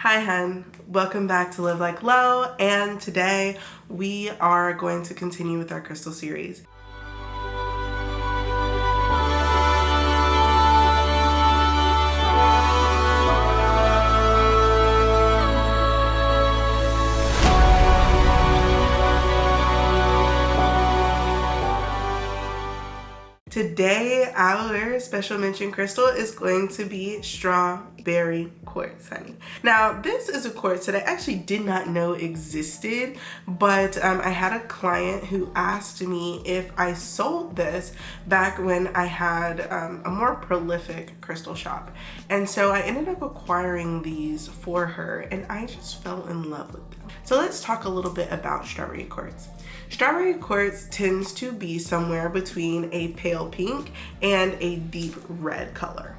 Hi hun, welcome back to Live Like Low, and today we are going to continue with our crystal series. Today, our special mention crystal is going to be Strawberry Quartz, honey. Now, this is a quartz that I actually did not know existed, but I had a client who asked me if I sold this back when I had a more prolific crystal shop. And so I ended up acquiring these for her, and I just fell in love with them. So let's talk a little bit about Strawberry Quartz. Strawberry Quartz tends to be somewhere between a pale pink and a deep red color.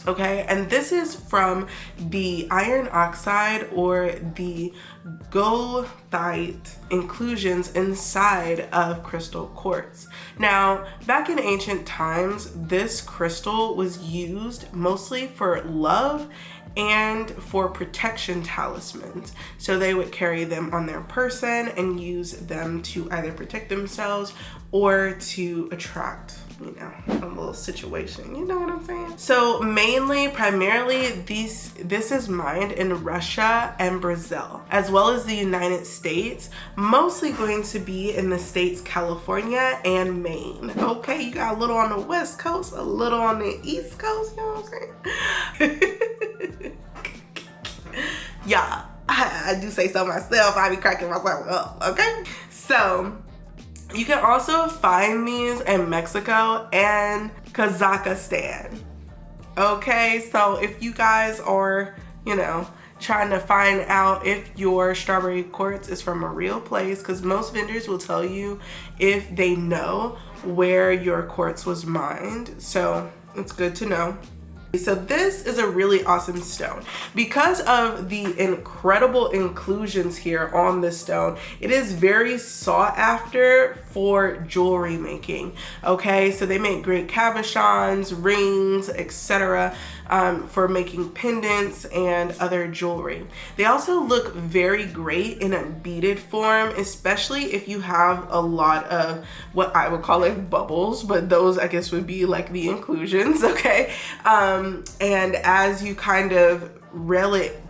Okay, and this is from the iron oxide or the goethite inclusions inside of crystal quartz. Now, back in ancient times, this crystal was used mostly for love and for protection talismans. So they would carry them on their person and use them to either protect themselves or to attract, a little situation, you know what I'm saying? So primarily, this is mined in Russia and Brazil, as well as the United States, mostly going to be in the states California and Maine. Okay, you got a little on the West Coast, a little on the East Coast, you know what I'm saying? Yeah, I do say so myself. I be cracking myself up, okay? So, you can also find these in Mexico and Kazakhstan. Okay, so if you guys are, trying to find out if your strawberry quartz is from a real place, because most vendors will tell you if they know where your quartz was mined. So, it's good to know. So this is a really awesome stone. Because of the incredible inclusions here on this stone, it is very sought after for jewelry making. Okay, so they make great cabochons, rings, etc. For making pendants and other jewelry. They also look very great in a beaded form, especially if you have a lot of what I would call it bubbles, but those I guess would be like the inclusions, okay? And as you kind of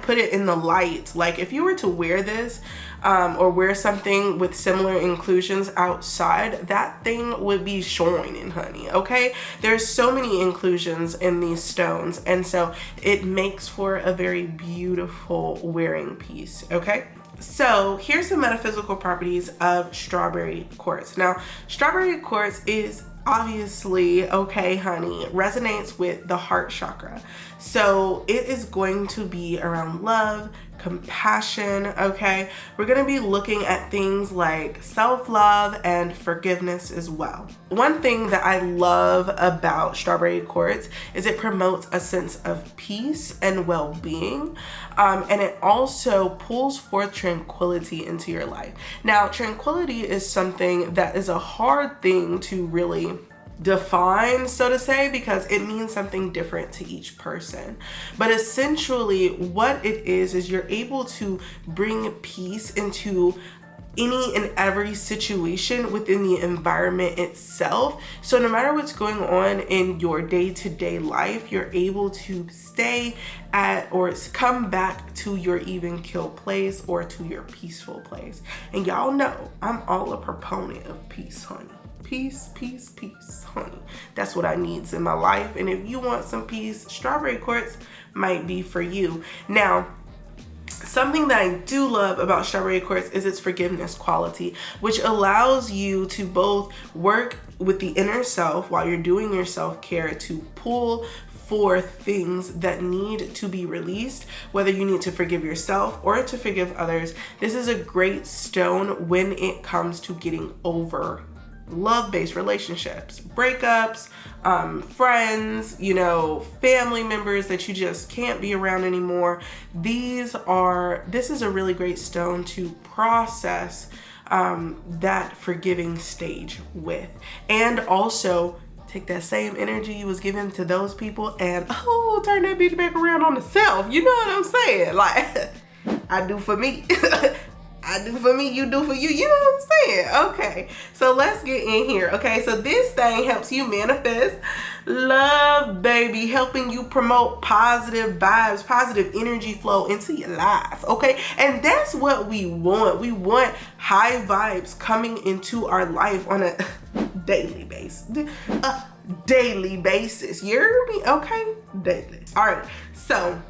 put it in the light, like if you were to wear this or wear something with similar inclusions outside, that thing would be shining, honey, okay? There's so many inclusions in these stones, and so it makes for a very beautiful wearing piece, okay? So here's some metaphysical properties of strawberry quartz. Now, strawberry quartz is obviously, okay, honey, resonates with the heart chakra. So it is going to be around love, compassion, okay? We're gonna be looking at things like self-love and forgiveness as well. One thing that I love about strawberry quartz is it promotes a sense of peace and well-being, and it also pulls forth tranquility into your life. Now, tranquility is something that is a hard thing to really define, so to say, because it means something different to each person. But essentially what it is you're able to bring peace into any and every situation within the environment itself. So no matter what's going on in your day-to-day life, you're able to stay at or come back to your even kill place or to your peaceful place. And y'all know I'm all a proponent of peace, honey. Peace, peace, peace, honey. That's what I need in my life. And if you want some peace, strawberry quartz might be for you. Now, something that I do love about strawberry quartz is its forgiveness quality, which allows you to both work with the inner self while you're doing your self-care to pull forth things that need to be released, whether you need to forgive yourself or to forgive others. This is a great stone when it comes to getting over love-based relationships, breakups, friends, family members that you just can't be around anymore. This is a really great stone to process that forgiving stage with, and also take that same energy you was giving to those people and turn that bitch back around on the self. You know what I'm saying? Like, I do for me. I do for me, you do for you. You know what I'm saying? Okay, so let's get in here. Okay, so this thing helps you manifest love, baby, helping you promote positive vibes, positive energy flow into your life. Okay, and that's what we want. We want high vibes coming into our life on a daily basis. Daily basis. You hear me? Okay, daily. All right, so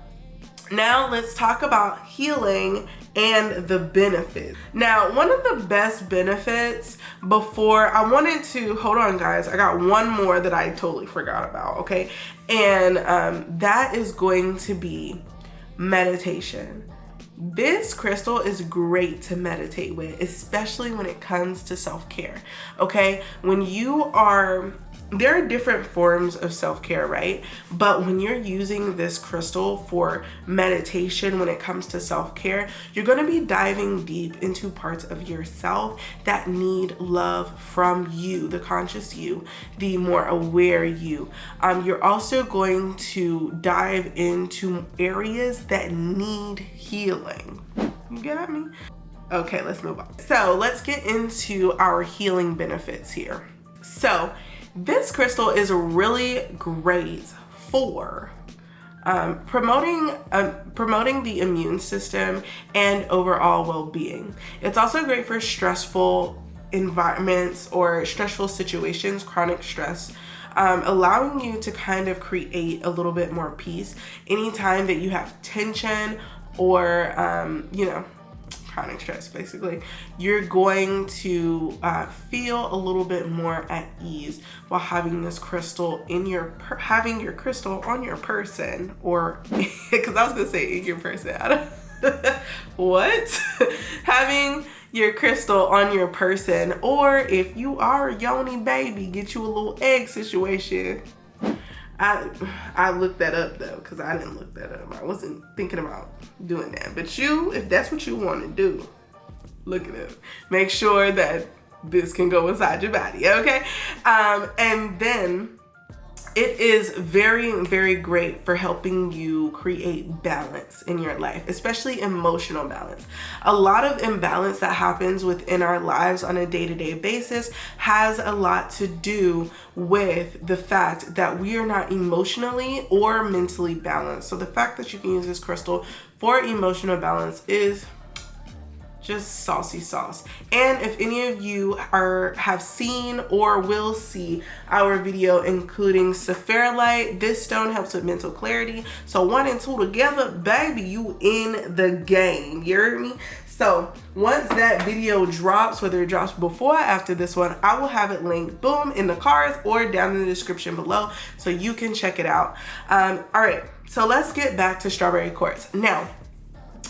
now let's talk about healing and the benefits. Now, one of the best benefits before I wanted to, hold on guys, I got one more that I totally forgot about, okay? And that is going to be meditation. This crystal is great to meditate with, especially when it comes to self-care, okay? When you are, there are different forms of self-care, right? But when you're using this crystal for meditation, when it comes to self-care, you're going to be diving deep into parts of yourself that need love from you, the conscious you, the more aware you. You're also going to dive into areas that need healing. You get me? Okay, let's move on. So let's get into our healing benefits here. So this crystal is really great for promoting the immune system and overall well-being. It's also great for stressful environments or stressful situations, chronic stress, allowing you to kind of create a little bit more peace anytime that you have tension or, chronic stress. Basically, you're going to feel a little bit more at ease while having this crystal in your having your crystal on your person, or because I was gonna say in your person. What? Having your crystal on your person, or if you are a yoni baby, get you a little egg situation. I looked that up though, because I didn't look that up. I wasn't thinking about doing that. But you, if that's what you want to do, look it up. Make sure that this can go inside your body, okay? And then it is very, very great for helping you create balance in your life, especially emotional balance. A lot of imbalance that happens within our lives on a day-to-day basis has a lot to do with the fact that we are not emotionally or mentally balanced. So the fact that you can use this crystal for emotional balance is just saucy sauce. And if any of you have seen or will see our video including Sapphirite, this stone helps with mental clarity. So 1 and 2 together, baby, you in the game. You heard me? So once that video drops, whether it drops before or after this one, I will have it linked, boom, in the cards or down in the description below so you can check it out. All right, so let's get back to Strawberry Quartz. Now,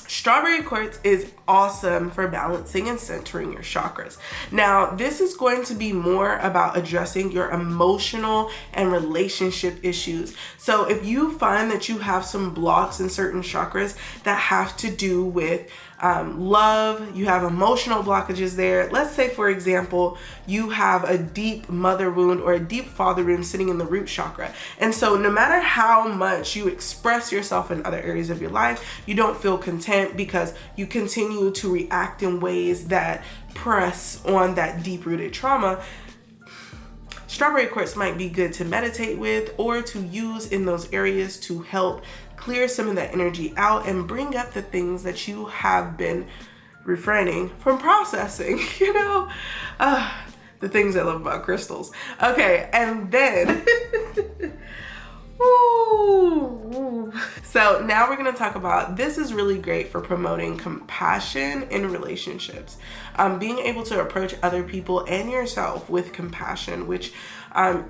Strawberry Quartz is awesome for balancing and centering your chakras. Now, this is going to be more about addressing your emotional and relationship issues. So if you find that you have some blocks in certain chakras that have to do with love, you have emotional blockages there. Let's say, for example, you have a deep mother wound or a deep father wound sitting in the root chakra. And so no matter how much you express yourself in other areas of your life, you don't feel content because you continue to react in ways that press on that deep-rooted trauma. Strawberry Quartz might be good to meditate with or to use in those areas to help clear some of that energy out and bring up the things that you have been refraining from processing, the things I love about crystals. Okay, and then so now we're going to talk about, this is really great for promoting compassion in relationships. Being able to approach other people and yourself with compassion, which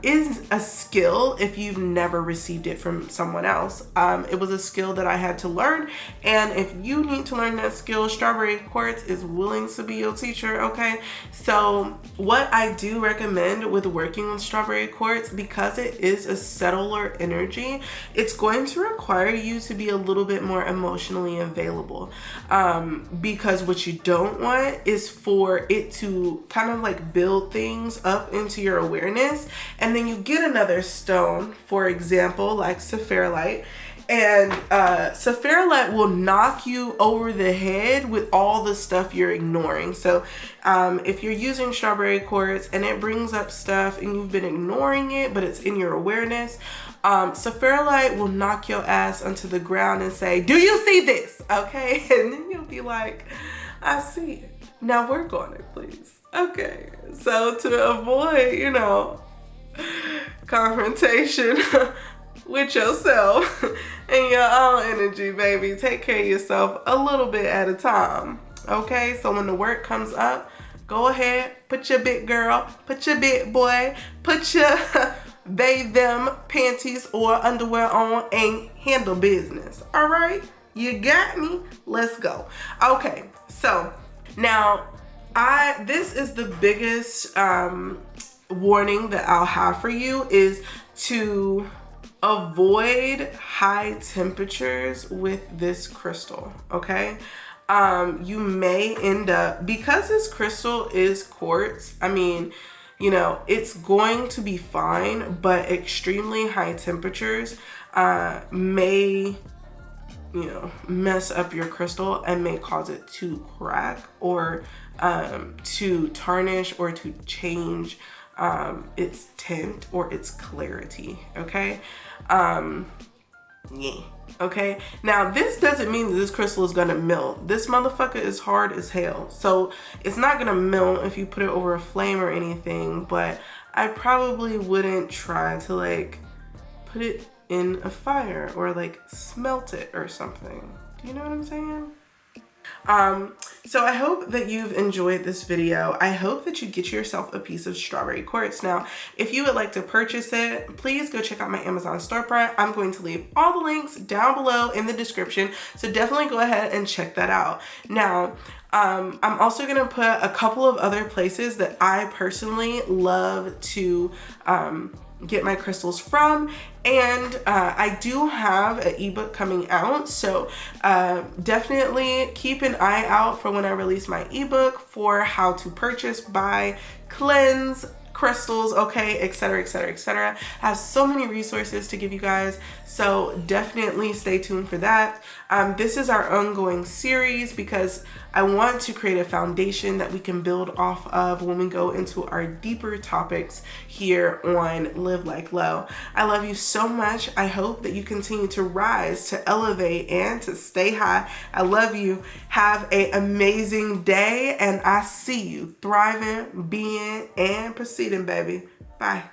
is a skill if you've never received it from someone else. It was a skill that I had to learn, and if you need to learn that skill, Strawberry Quartz is willing to be your teacher, okay? So what I do recommend with working with Strawberry Quartz, because it is a settler energy, it's going to require you to be a little bit more emotionally available, because what you don't want is for it to kind of like build things up into your awareness and then you get another stone, for example, like sapphirite. And sapphirite will knock you over the head with all the stuff you're ignoring. So if you're using strawberry quartz and it brings up stuff and you've been ignoring it, but it's in your awareness, sapphirite will knock your ass onto the ground and say, do you see this? Okay. And then you'll be like, I see it. Now work on it, please. Okay. So to avoid, you know, confrontation with yourself and your own energy, baby, take care of yourself a little bit at a time. Okay, so when the work comes up, go ahead, put your big girl, put your big boy, put your they them panties or underwear on and handle business. All right, you got me. Let's go. Okay, so now this is the biggest warning that I'll have for you, is to avoid high temperatures with this crystal. Okay, you may end up, because this crystal is quartz, I mean, you know, it's going to be fine, but extremely high temperatures may, you know, mess up your crystal and may cause it to crack or to tarnish or to change its tint or its clarity. Okay, yeah. Okay, now this doesn't mean that this crystal is gonna melt. This motherfucker is hard as hell, so it's not gonna melt if you put it over a flame or anything, but I probably wouldn't try to like put it in a fire or like smelt it or something. Do you know what I'm saying? So I hope that you've enjoyed this video. I hope that you get yourself a piece of strawberry quartz. Now, if you would like to purchase it, please go check out my Amazon storefront. I'm going to leave all the links down below in the description, so definitely go ahead and check that out. Now, I'm also gonna put a couple of other places that I personally love to get my crystals from, and I do have an ebook coming out, so definitely keep an eye out for when I release my ebook for how to purchase, buy, cleanse crystals, okay, etc, etc, etc. I have so many resources to give you guys, so definitely stay tuned for that. This is our ongoing series because I want to create a foundation that we can build off of when we go into our deeper topics here on Live Like Low. I love you so much. I hope that you continue to rise, to elevate, and to stay high. I love you. Have an amazing day, and I see you thriving, being, and proceeding, baby. Bye.